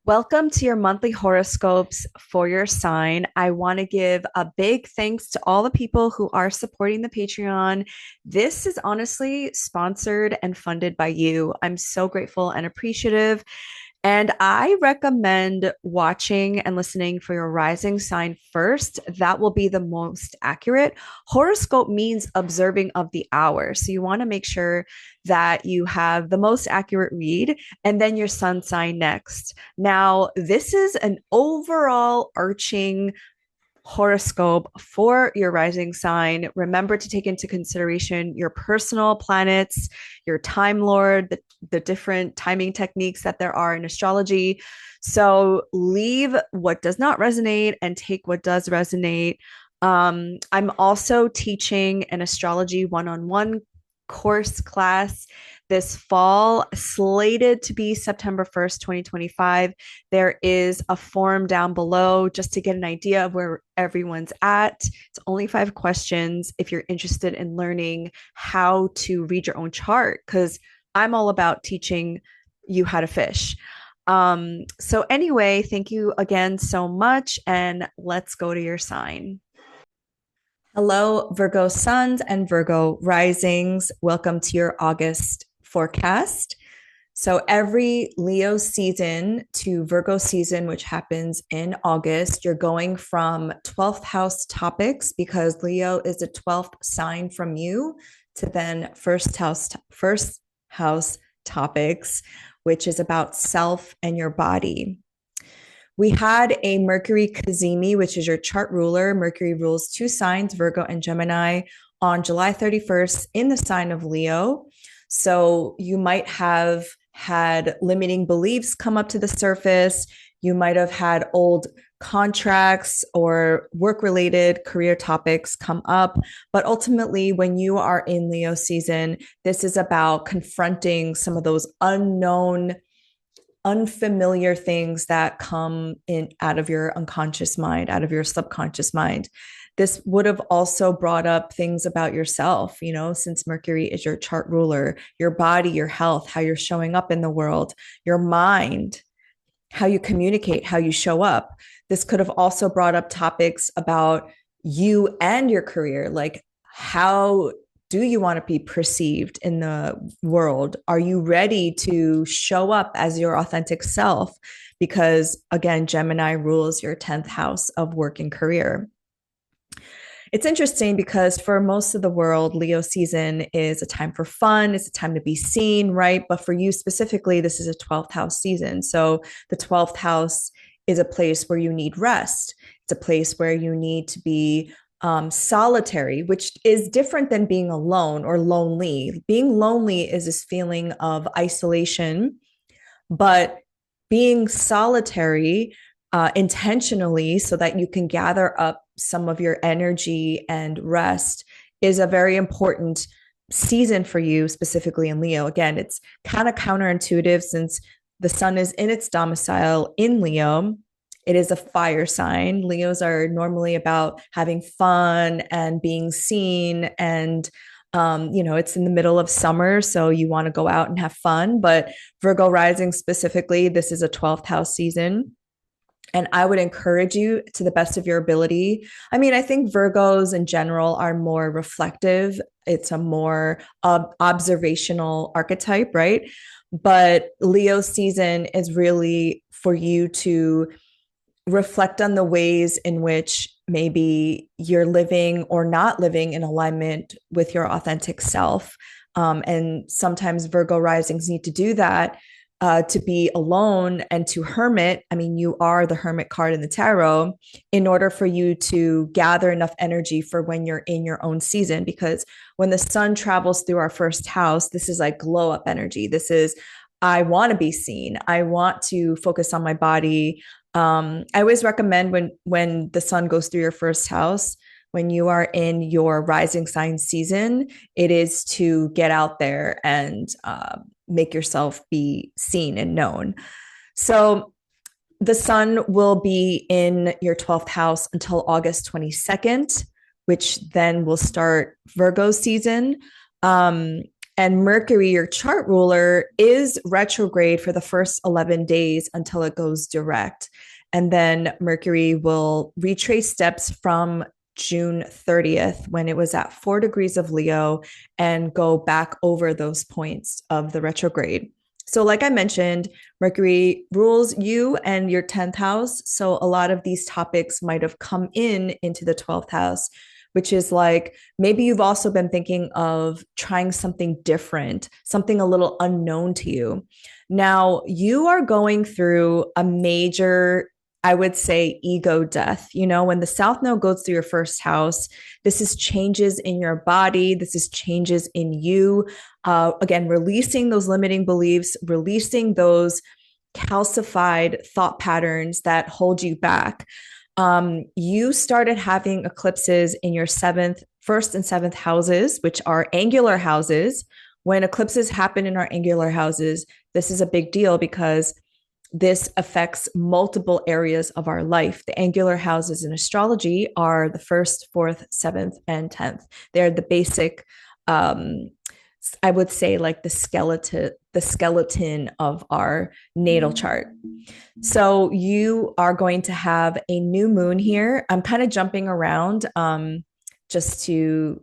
Welcome to your monthly horoscopes for your sign. I want to give a big thanks to all the people who are supporting the Patreon. This is honestly sponsored and funded by you. I'm so grateful and appreciative. And I recommend watching and listening for your rising sign first. That will be the most accurate. Horoscope means observing of the hour. So you want to make sure that you have the most accurate read and then your sun sign next. Now, this is an overall arching horoscope for your rising sign. Remember to take into consideration your personal planets, your time lord, the different timing techniques that there are in astrology. So leave what does not resonate and take what does resonate. I'm also teaching an astrology one-on-one course class this fall, slated to be September 1st, 2025. There is a form down below just to get an idea of where everyone's at. It's only 5 questions if you're interested in learning how to read your own chart, because I'm all about teaching you how to fish. So anyway, thank you again so much, and let's go to your sign. Hello, Virgo suns and Virgo risings. Welcome to your August forecast. So, every Leo season to Virgo season, which happens in August, you're going from 12th house topics because Leo is the 12th sign from you to then first house topics, which is about self and your body. We had a Mercury Kazemi, which is your chart ruler. Mercury rules two signs, Virgo and Gemini, on July 31st in the sign of Leo. So you might have had limiting beliefs come up to the surface. You might have had old contracts or work related career topics come up. But ultimately, when you are in Leo season, this is about confronting some of those unknown, unfamiliar things that come in out of your unconscious mind, out of your subconscious mind. This would have also brought up things about yourself, since Mercury is your chart ruler, your body, your health, how you're showing up in the world, your mind, how you communicate, how you show up. This could have also brought up topics about you and your career, like how do you want to be perceived in the world? Are you ready to show up as your authentic self? Because again, Gemini rules your 10th house of work and career. It's interesting because for most of the world, Leo season is a time for fun. It's a time to be seen, right? But for you specifically, this is a 12th house season. So the 12th house is a place where you need rest. It's a place where you need to be solitary, which is different than being alone or lonely. Being lonely is this feeling of isolation, but being solitary intentionally so that you can gather up some of your energy and rest is a very important season for you, specifically in Leo. Again, it's kind of counterintuitive since the sun is in its domicile in Leo. It is a fire sign. Leos are normally about having fun and being seen. And, it's in the middle of summer, so you want to go out and have fun. But Virgo rising specifically, this is a 12th house season. And I would encourage you to the best of your ability. I mean, I think Virgos in general are more reflective. It's a more observational archetype, right? But Leo season is really for you to reflect on the ways in which maybe you're living or not living in alignment with your authentic self. And sometimes Virgo risings need to do that to be alone and to hermit. I mean, you are the hermit card in the tarot in order for you to gather enough energy for when you're in your own season. Because when the sun travels through our first house, this is like glow up energy. This is, I want to be seen. I want to focus on my body. I always recommend when the sun goes through your first house, when you are in your rising sign season, it is to get out there and make yourself be seen and known. So the sun will be in your 12th house until August 22nd, which then will start Virgo season. And Mercury, your chart ruler, is retrograde for the first 11 days until it goes direct. And then Mercury will retrace steps from June 30th when it was at 4 degrees of Leo and go back over those points of the retrograde. So, like I mentioned, Mercury rules you and your 10th house. So, a lot of these topics might have come into the 12th house, which is like maybe you've also been thinking of trying something different, something a little unknown to you. Now, you are going through a major, I would say, ego death. You know, when the South Node goes through your first house, this is changes in your body, this is changes in you. Again, releasing those limiting beliefs, releasing those calcified thought patterns that hold you back. You started having eclipses in your first and seventh houses, which are angular houses. When eclipses happen in our angular houses, this is a big deal because this affects multiple areas of our life. The angular houses in astrology are the first, fourth, seventh, and 10th. They're the basic, I would say, like the skeleton of our natal chart. So you are going to have a new moon here. I'm kind of jumping around just to,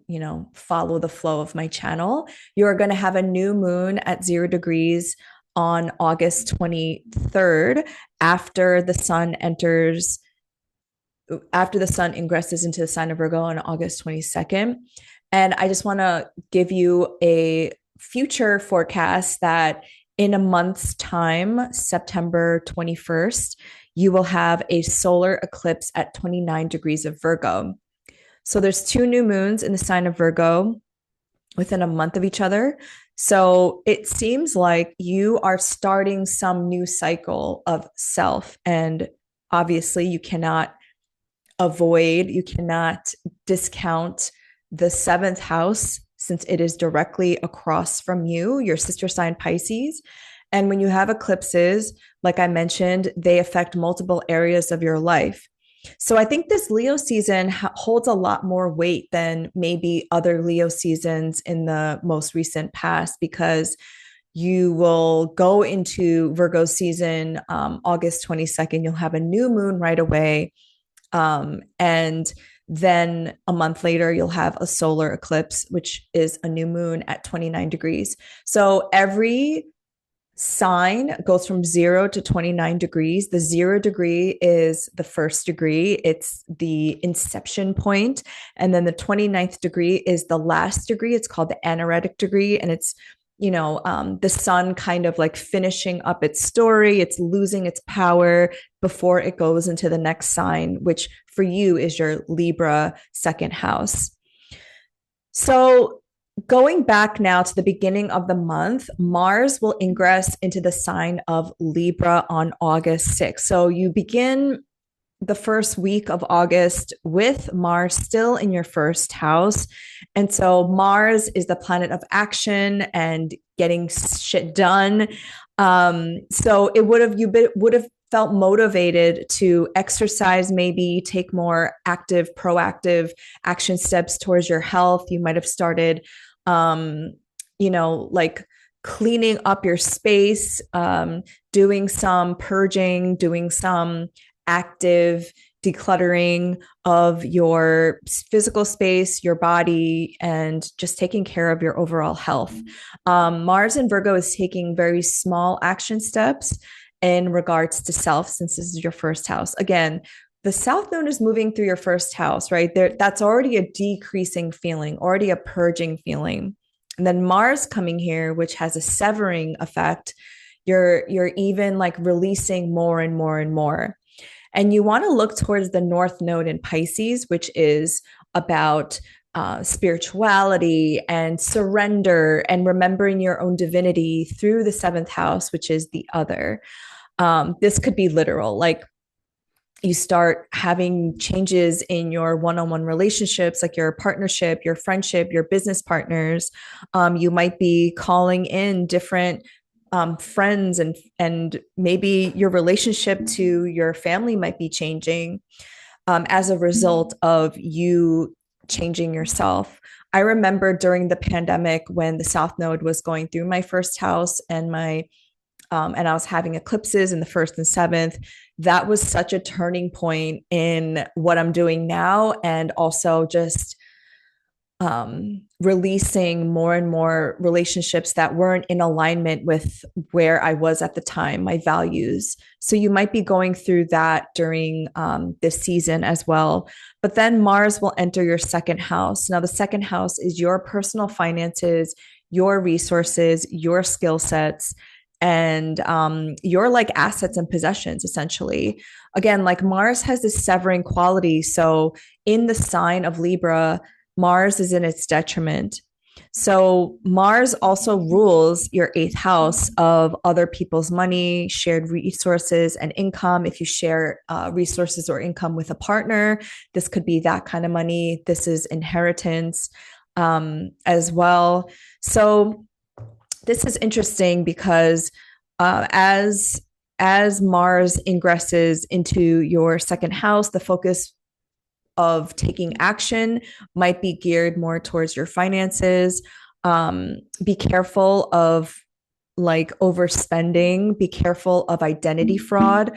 follow the flow of my channel. You're going to have a new moon at 0 degrees on August 23rd after the sun ingresses into the sign of Virgo on August 22nd. And I just want to give you a future forecast that in a month's time, September 21st, you will have a solar eclipse at 29 degrees of Virgo. So there's 2 new moons in the sign of Virgo within a month of each other. So it seems like you are starting some new cycle of self. And obviously, you cannot discount the 7th house since it is directly across from you, your sister sign Pisces. And when you have eclipses, like I mentioned, they affect multiple areas of your life. So I think this Leo season holds a lot more weight than maybe other Leo seasons in the most recent past, because you will go into Virgo season August 22nd. You'll have a new moon right away. And then a month later, you'll have a solar eclipse, which is a new moon at 29 degrees. So every sign goes from 0 to 29 degrees. The 0 degree is the first degree, it's the inception point. And then the 29th degree is the last degree. It's called the anaretic degree. And it's, the sun kind of like finishing up its story. It's losing its power before it goes into the next sign, which for you is your Libra second house. So going back now to the beginning of the month, Mars will ingress into the sign of Libra on August 6th. So you begin the first week of August with Mars still in your first house. And so Mars is the planet of action and getting shit done. So you would have felt motivated to exercise, maybe take more active, proactive action steps towards your health. You might have started like cleaning up your space, doing some purging, doing some active decluttering of your physical space, your body, and just taking care of your overall health. Mars in Virgo is taking very small action steps in regards to self, since this is your first house. Again, the South Node is moving through your first house, right? That's already a decreasing feeling, already a purging feeling. And then Mars coming here, which has a severing effect, you're even like releasing more and more and more. And you want to look towards the North Node in Pisces, which is about spirituality and surrender and remembering your own divinity through the 7th house, which is the other. This could be literal, like you start having changes in your one-on-one relationships, like your partnership, your friendship, your business partners. You might be calling in different friends, and maybe your relationship to your family might be changing as a result of you changing yourself. I remember during the pandemic when the South Node was going through my first house and I was having eclipses in the first and seventh. That was such a turning point in what I'm doing now, and also just releasing more and more relationships that weren't in alignment with where I was at the time, my values. So you might be going through that during this season as well. But then Mars will enter your second house. Now, the second house is your personal finances, your resources, your skill sets, and your like assets and possessions, essentially. Again, like Mars has this severing quality. So in the sign of Libra, Mars is in its detriment. So Mars also rules your eighth house of other people's money, shared resources, and income. If you share resources or income with a partner, this could be that kind of money. This is inheritance as well. So this is interesting because as Mars ingresses into your second house, the focus of taking action might be geared more towards your finances. Be careful of like overspending, be careful of identity fraud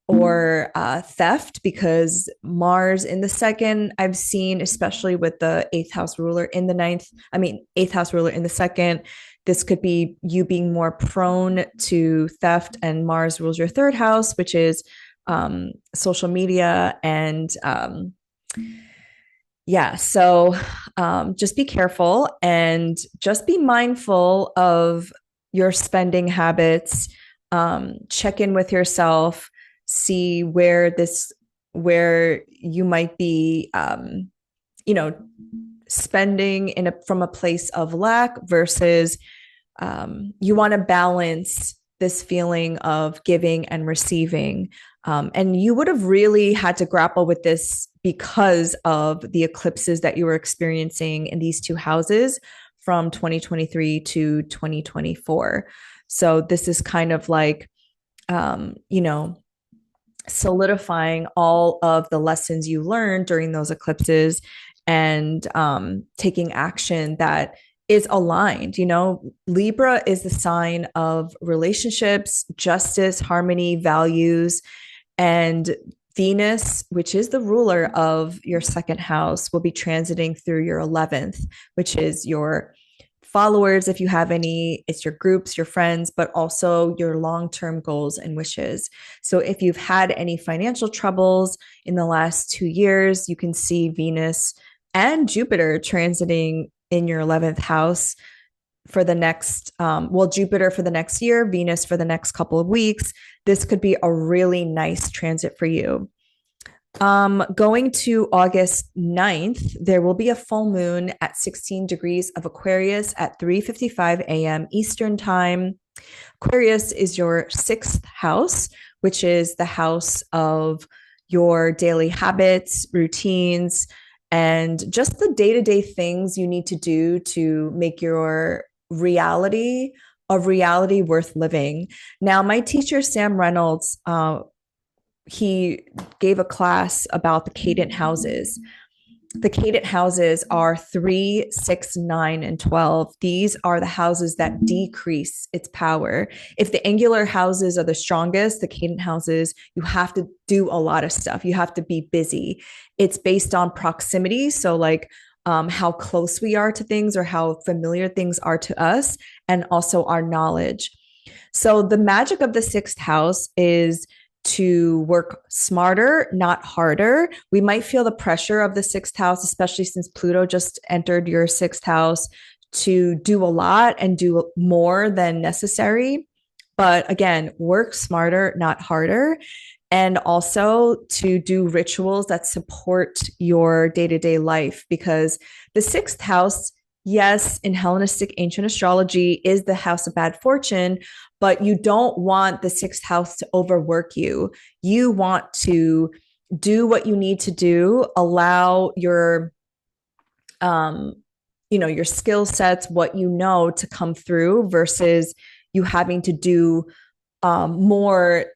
or theft, because Mars in the second, I've seen, especially with the eighth house ruler in the ninth, eighth house ruler in the second, this could be you being more prone to theft. And Mars rules your third house, which is social media and yeah, so just be careful and just be mindful of your spending habits. Check in with yourself, see where you might be, you know, spending from a place of lack versus you want to balance this feeling of giving and receiving. And you would have really had to grapple with this because of the eclipses that you were experiencing in these two houses from 2023 to 2024. So this is kind of like, solidifying all of the lessons you learned during those eclipses and taking action that is aligned. Libra is the sign of relationships, justice, harmony, values, and Venus, which is the ruler of your second house, will be transiting through your 11th, which is your followers, if you have any, it's your groups, your friends, but also your long-term goals and wishes. So if you've had any financial troubles in the last 2 years, you can see Venus and Jupiter transiting in your 11th house for the next, Jupiter for the next year, Venus for the next couple of weeks. This could be a really nice transit for you. Going to August 9th, there will be a full moon at 16 degrees of Aquarius at 3:55 a.m. Eastern time. Aquarius is your sixth house, which is the house of your daily habits, routines, and just the day-to-day things you need to do to make your reality a reality worth living. Now, my teacher, Sam Reynolds, he gave a class about the cadent houses. The cadent houses are 3, 6, 9, and 12. These are the houses that decrease its power. If the angular houses are the strongest, the cadent houses, you have to do a lot of stuff. You have to be busy. It's based on proximity. So like how close we are to things or how familiar things are to us, and also our knowledge. So the magic of the sixth house is to work smarter, not harder. We might feel the pressure of the sixth house, especially since Pluto just entered your sixth house, to do a lot and do more than necessary. But again, work smarter, not harder. And also to do rituals that support your day-to-day life, because the sixth house, yes, in Hellenistic ancient astrology, is the house of bad fortune, but you don't want the sixth house to overwork you. You want to do what you need to do, allow your, your skill sets, what you know, to come through versus you having to do more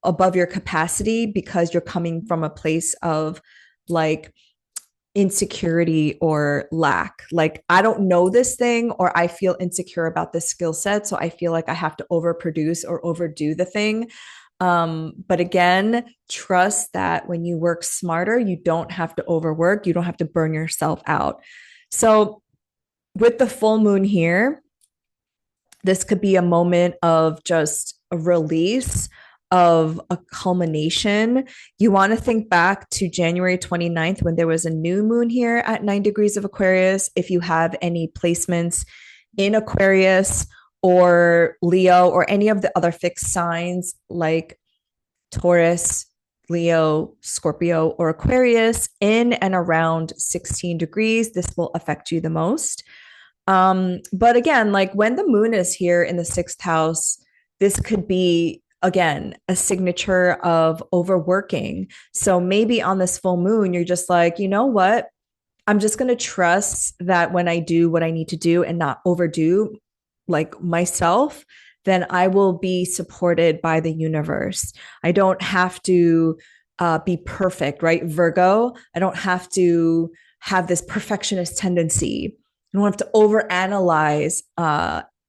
above your capacity because you're coming from a place of like insecurity or lack. Like, I don't know this thing, or I feel insecure about this skill set. So I feel like I have to overproduce or overdo the thing. But again, trust that when you work smarter, you don't have to overwork, you don't have to burn yourself out. So with the full moon here, this could be a moment of just a release, of a culmination. You want to think back to January 29th when there was a new moon here at 9 degrees of Aquarius. If you have any placements in Aquarius or Leo or any of the other fixed signs like Taurus, Leo, Scorpio, or Aquarius in and around 16 degrees, this will affect you the most. But again, like when the moon is here in the sixth house, this could be, again, a signature of overworking. So maybe on this full moon, you're just like, you know what? I'm just going to trust that when I do what I need to do and not overdo like myself, then I will be supported by the universe. I don't have to be perfect, right? Virgo, I don't have to have this perfectionist tendency. I don't have to overanalyze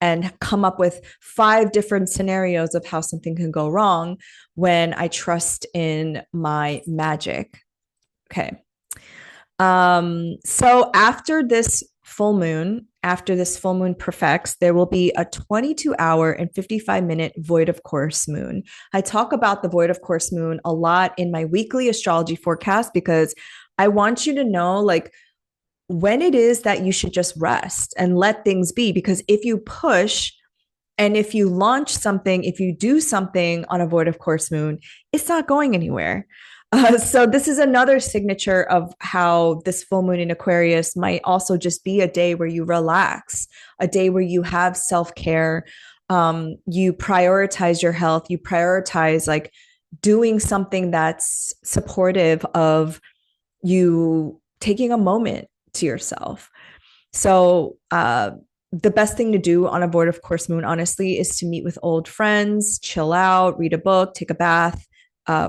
and come up with 5 different scenarios of how something can go wrong when I trust in my magic. Okay. So after this full moon perfects, there will be a 22-hour and 55-minute void of course moon. I talk about the void of course moon a lot in my weekly astrology forecast because I want you to know, like, when it is that you should just rest and let things be. Because if you push and if you launch something, if you do something on a void of course moon, it's not going anywhere. So this is another signature of how this full moon in Aquarius might also just be a day where you relax, a day where you have self-care. You prioritize your health, you prioritize like doing something that's supportive of you taking a moment to yourself. So the best thing to do on a void of course moon, honestly, is to meet with old friends, chill out, read a book, take a bath,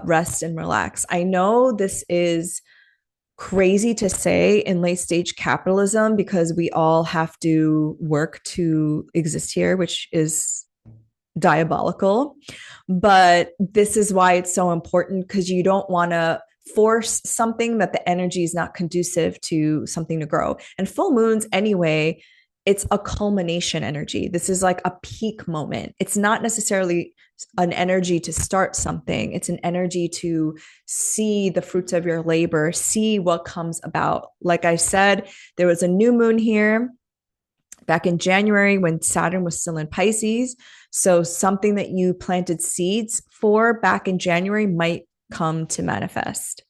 rest and relax. I know this is crazy to say in late stage capitalism because we all have to work to exist here, which is diabolical. But this is why it's so important, because you don't want to force something that the energy is not conducive to something to grow. And full moons, anyway, it's a culmination energy. This is like a peak moment. It's not necessarily an energy to start something. It's an energy to see the fruits of your labor, see what comes about. Like I said, there was a new moon here back in January when Saturn was still in Pisces. So something that you planted seeds for back in January might come to manifest.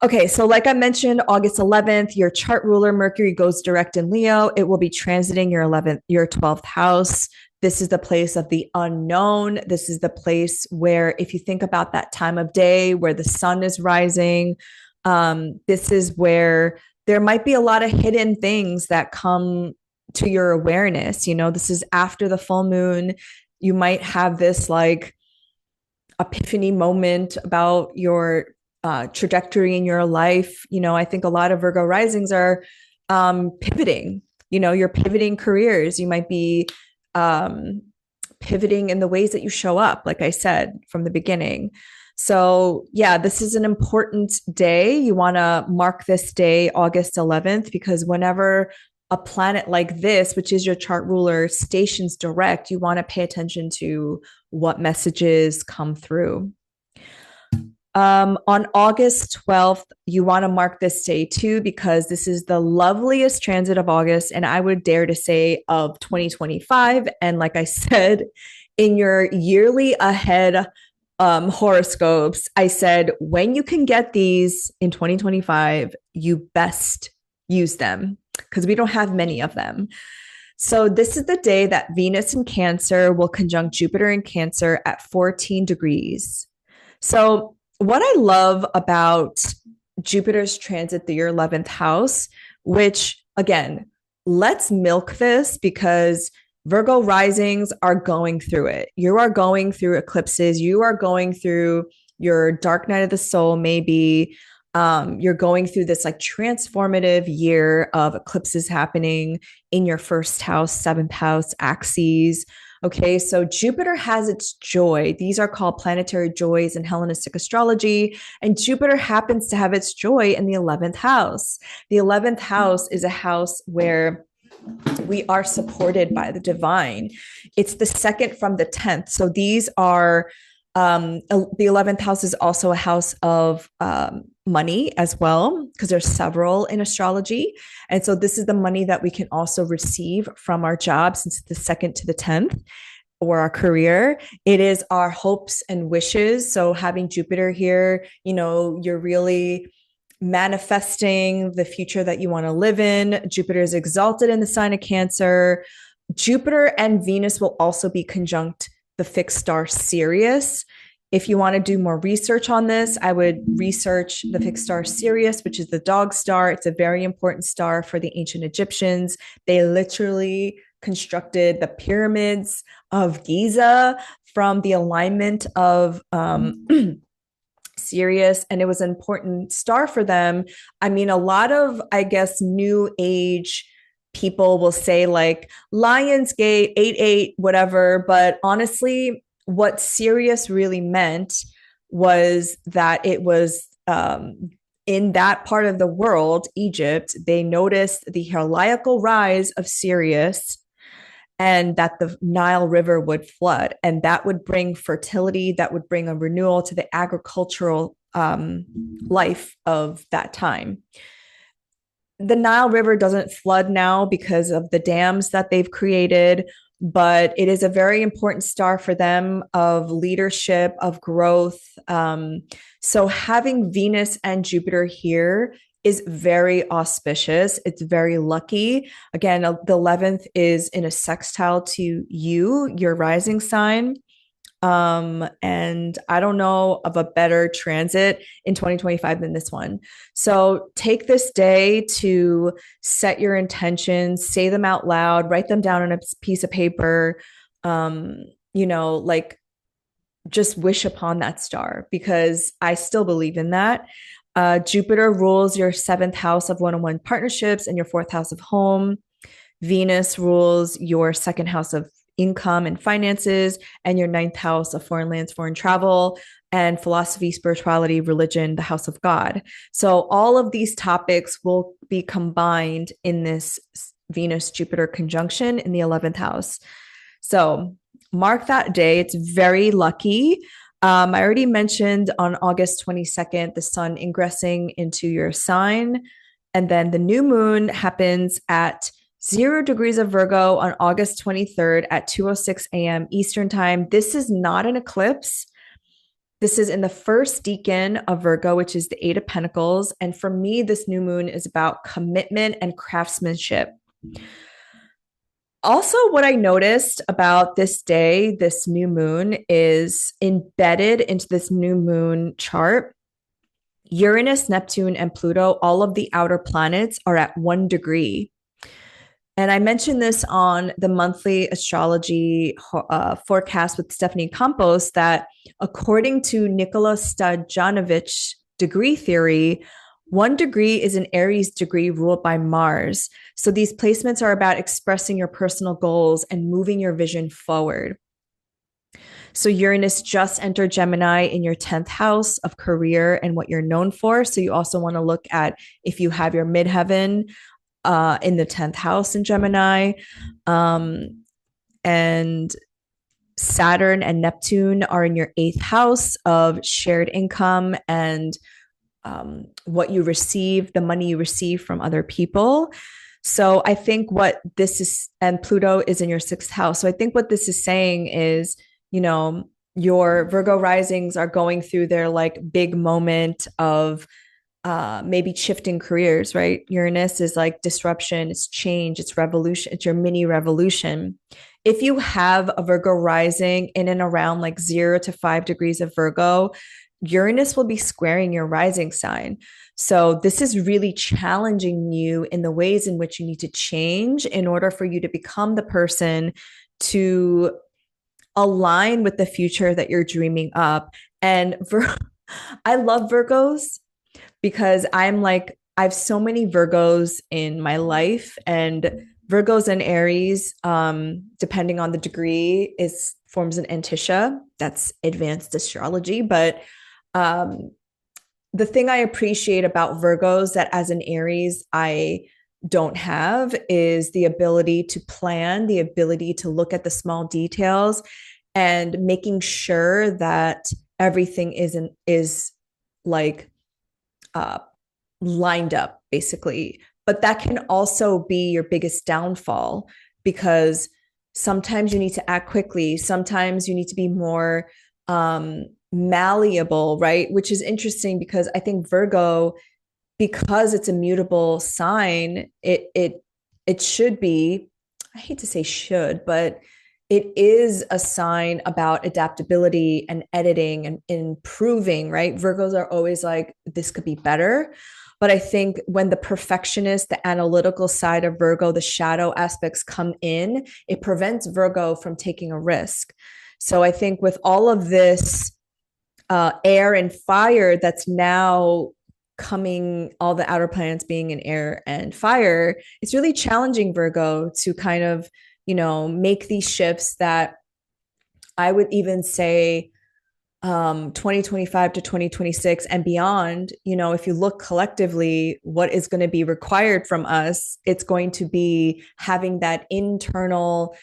Okay, so like I mentioned, August 11th, your chart ruler Mercury goes direct in Leo. It will be transiting your 12th house. This is the place of the unknown. This is the place where, if you think about that time of day where the sun is rising, this is where there might be a lot of hidden things that come to your awareness. You know, this is after the full moon. You might have this like epiphany moment about your trajectory in your life. You know, I think a lot of Virgo risings are pivoting. You know, you're pivoting careers. You might be pivoting in the ways that you show up, like I said from the beginning. So yeah, this is an important day. You want to mark this day, August 11th, because whenever a planet like this, which is your chart ruler, stations direct, you want to pay attention to what messages come through. On August 12th, you want to mark this day too, because this is the loveliest transit of August, and I would dare to say of 2025. And like I said, in your yearly ahead horoscopes, I said, when you can get these in 2025, you best use them because we don't have many of them. So this is the day that Venus in Cancer will conjunct Jupiter in Cancer at 14 degrees. So what I love about Jupiter's transit through your 11th house, which again, let's milk this because Virgo risings are going through it. You are going through eclipses. You are going through your dark night of the soul, maybe. You're going through this like transformative year of eclipses happening in your first house, seventh house, axes. Okay, so Jupiter has its joy. These are called planetary joys in Hellenistic astrology. And Jupiter happens to have its joy in the 11th house. The 11th house is a house where we are supported by the divine. It's the second from the 10th. So these are the 11th house is also a house of money as well, because there's several in astrology. And so this is the money that we can also receive from our job, since it's the second to the 10th, or our career. It is our hopes and wishes. So having Jupiter here, you're really manifesting the future that you want to live in. Jupiter is exalted in the sign of Cancer. Jupiter and Venus will also be conjunct the fixed star Sirius. If you want to do more research on this, I would research the fixed star Sirius, which is the dog star. It's a very important star for the ancient Egyptians. They literally constructed the pyramids of Giza from the alignment of Sirius, and it was an important star for them. I mean, a lot of, I guess, new age people will say like Lionsgate, 88, whatever. But honestly, what Sirius really meant was that it was in that part of the world, Egypt, they noticed the heliacal rise of Sirius, and that the Nile River would flood, and that would bring fertility, that would bring a renewal to the agricultural life of that time. The Nile River doesn't flood now because of the dams that they've created, but it is a very important star for them of leadership, of growth. So having Venus and Jupiter here is very auspicious. It's very lucky. Again, the 11th is in a sextile to you, your rising sign. And I don't know of a better transit in 2025 than this one. So take this day to set your intentions, say them out loud, write them down on a piece of paper. Like just wish upon that star, because I still believe in that. Jupiter rules your seventh house of one-on-one partnerships and your fourth house of home. Venus rules your second house of income and finances, and your ninth house of foreign lands, foreign travel, and philosophy, spirituality, religion, the house of God. So all of these topics will be combined in this Venus-Jupiter conjunction in the 11th house. So mark that day. It's very lucky. I already mentioned on August 22nd, the sun ingressing into your sign. And then the new moon happens at 0 degrees of Virgo on August 23rd at 2:06 a.m. Eastern time. This is not an eclipse. This is in the first decan of Virgo, which is the Eight of Pentacles. And for me, this new moon is about commitment and craftsmanship. Also, what I noticed about this day, this new moon, is embedded into this new moon chart. Uranus, Neptune, and Pluto, all of the outer planets, are at 1 degree. And I mentioned this on the monthly astrology forecast with Stephanie Campos, that according to Nikola Stojanovich's degree theory, 1 degree is an Aries degree ruled by Mars. So these placements are about expressing your personal goals and moving your vision forward. So Uranus just entered Gemini in your 10th house of career and what you're known for. So you also want to look at if you have your midheaven in the 10th house in Gemini. And Saturn and Neptune are in your 8th house of shared income and what you receive, the money you receive from other people. So I think what this is, and Pluto is in your 6th house. So I think what this is saying is, your Virgo risings are going through their like big moment of maybe shifting careers, right? Uranus is like disruption, it's change, it's revolution, it's your mini revolution. If you have a Virgo rising in and around like 0 to 5 degrees of Virgo, Uranus will be squaring your rising sign. So this is really challenging you in the ways in which you need to change in order for you to become the person to align with the future that you're dreaming up. And I love Virgos, because I'm like, I have so many Virgos in my life, and Virgos and Aries, depending on the degree, is forms an antisha. That's advanced astrology. But um, the thing I appreciate about Virgos that as an Aries, I don't have is the ability to plan, the ability to look at the small details and making sure that everything is like uh, lined up, basically. But that can also be your biggest downfall because sometimes you need to act quickly. Sometimes you need to be more malleable, right? Which is interesting because I think Virgo, because it's a mutable sign, it should be, I hate to say should, but it is a sign about adaptability and editing and improving, right? Virgos are always like, this could be better. But I think when the perfectionist, the analytical side of Virgo, the shadow aspects come in, it prevents Virgo from taking a risk. So I think with all of this air and fire that's now coming, all the outer planets being in air and fire, it's really challenging Virgo to kind of, make these shifts that I would even say 2025 to 2026 and beyond. If you look collectively, what is going to be required from us, it's going to be having that internal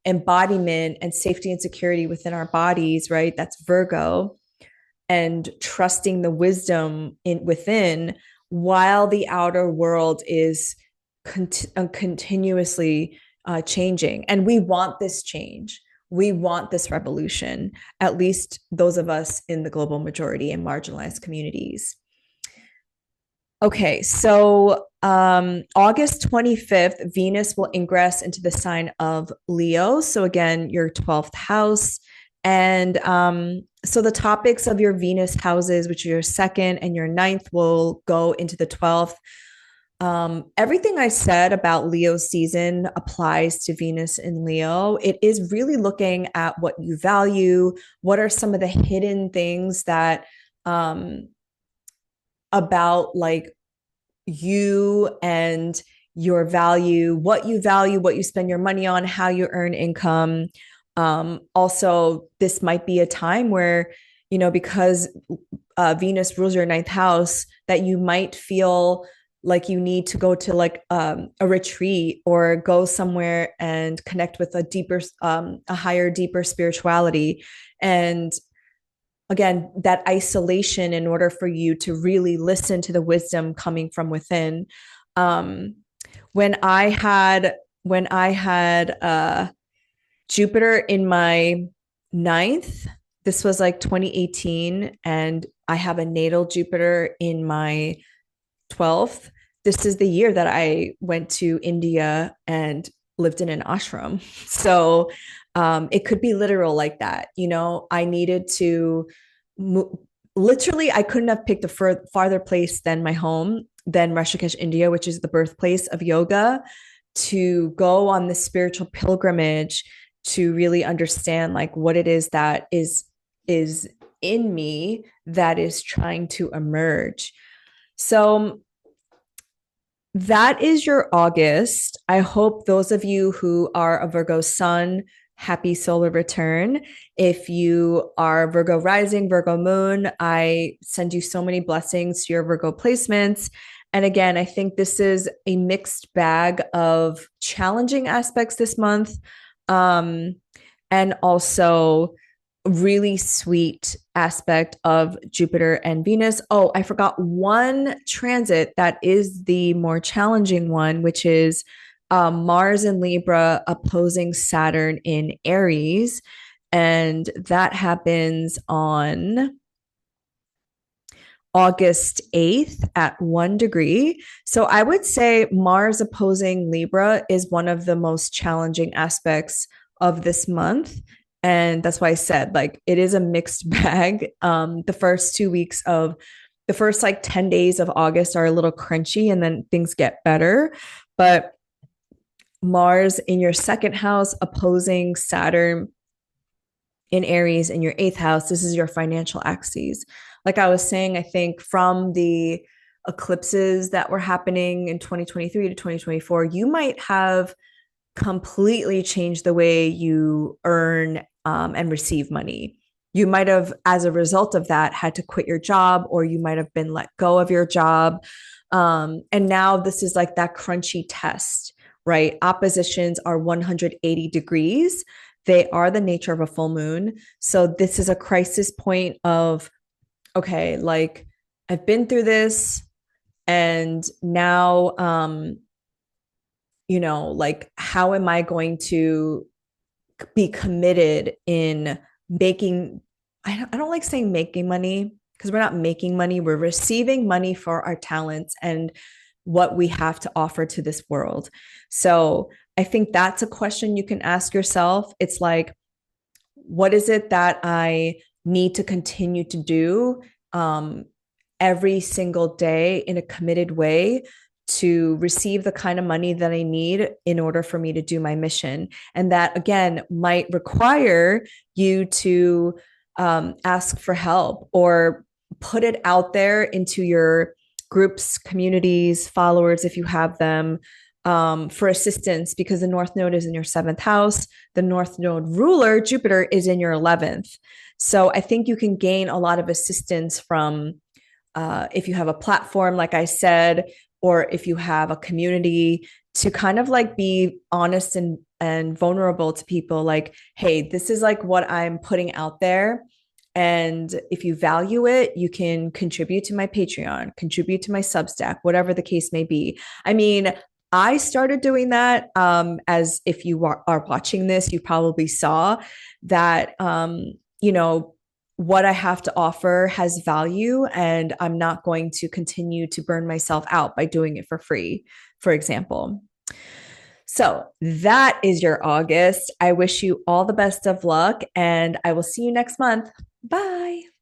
embodiment and safety and security within our bodies, right? That's Virgo, and trusting the wisdom within while the outer world is continuously changing. And we want this change. We want this revolution, at least those of us in the global majority and marginalized communities. Okay, so August 25th, Venus will ingress into the sign of Leo. So again, your 12th house. And so the topics of your Venus houses, which are your second and your ninth, will go into the 12th. Everything I said about Leo season applies to Venus in Leo. It is really looking at what you value, what are some of the hidden things that about like you and your value, what you spend your money on, how you earn income. Also, this might be a time where, because Venus rules your ninth house, that you might feel like you need to go to like a retreat or go somewhere and connect with a higher, deeper spirituality. And again, that isolation in order for you to really listen to the wisdom coming from within. Um, when I had Jupiter in my ninth, this was like 2018, and I have a natal Jupiter in my 12th. This is the year that I went to India and lived in an ashram. So it could be literal like that. I needed to literally, I couldn't have picked a farther place than my home, than Rishikesh, India, which is the birthplace of yoga, to go on this spiritual pilgrimage to really understand like what it is that is in me that is trying to emerge. So that is your August. I hope those of you who are a Virgo sun, happy solar return. If you are Virgo rising, Virgo moon, I send you so many blessings to your Virgo placements. And again, I think this is a mixed bag of challenging aspects this month, and also really sweet aspect of Jupiter and Venus. Oh, I forgot one transit that is the more challenging one, which is Mars in Libra opposing Saturn in Aries. And that happens on August 8th at 1 degree. So I would say Mars opposing Libra is one of the most challenging aspects of this month. And that's why I said, like, it is a mixed bag. The first 2 weeks of the first like 10 days of August are a little crunchy and then things get better. But Mars in your second house opposing Saturn in Aries in your eighth house. This is your financial axes. Like I was saying, I think from the eclipses that were happening in 2023 to 2024, you might have completely changed the way you earn and receive money. You might have, as a result of that, had to quit your job, or you might have been let go of your job. And now this is like that crunchy test, right? Oppositions are 180 degrees. They are the nature of a full moon. So this is a crisis point of, okay, like I've been through this, and now, like, how am I going to be committed in making, I don't like saying making money, because we're not making money, we're receiving money for our talents and what we have to offer to this world. So I think that's a question you can ask yourself. It's like, what is it that I need to continue to do every single day in a committed way to receive the kind of money that I need in order for me to do my mission? And that, again, might require you to ask for help or put it out there into your groups, communities, followers, if you have them, for assistance, because the North Node is in your seventh house. The North Node ruler, Jupiter, is in your 11th. So I think you can gain a lot of assistance from, if you have a platform, like I said, or if you have a community, to kind of like be honest and vulnerable to people, like, hey, this is like what I'm putting out there. And if you value it, you can contribute to my Patreon, contribute to my Substack, whatever the case may be. I mean, I started doing that. As if you are watching this, you probably saw that, you know, what I have to offer has value, and I'm not going to continue to burn myself out by doing it for free, for example. So that is your August. I wish you all the best of luck, and I will see you next month. Bye.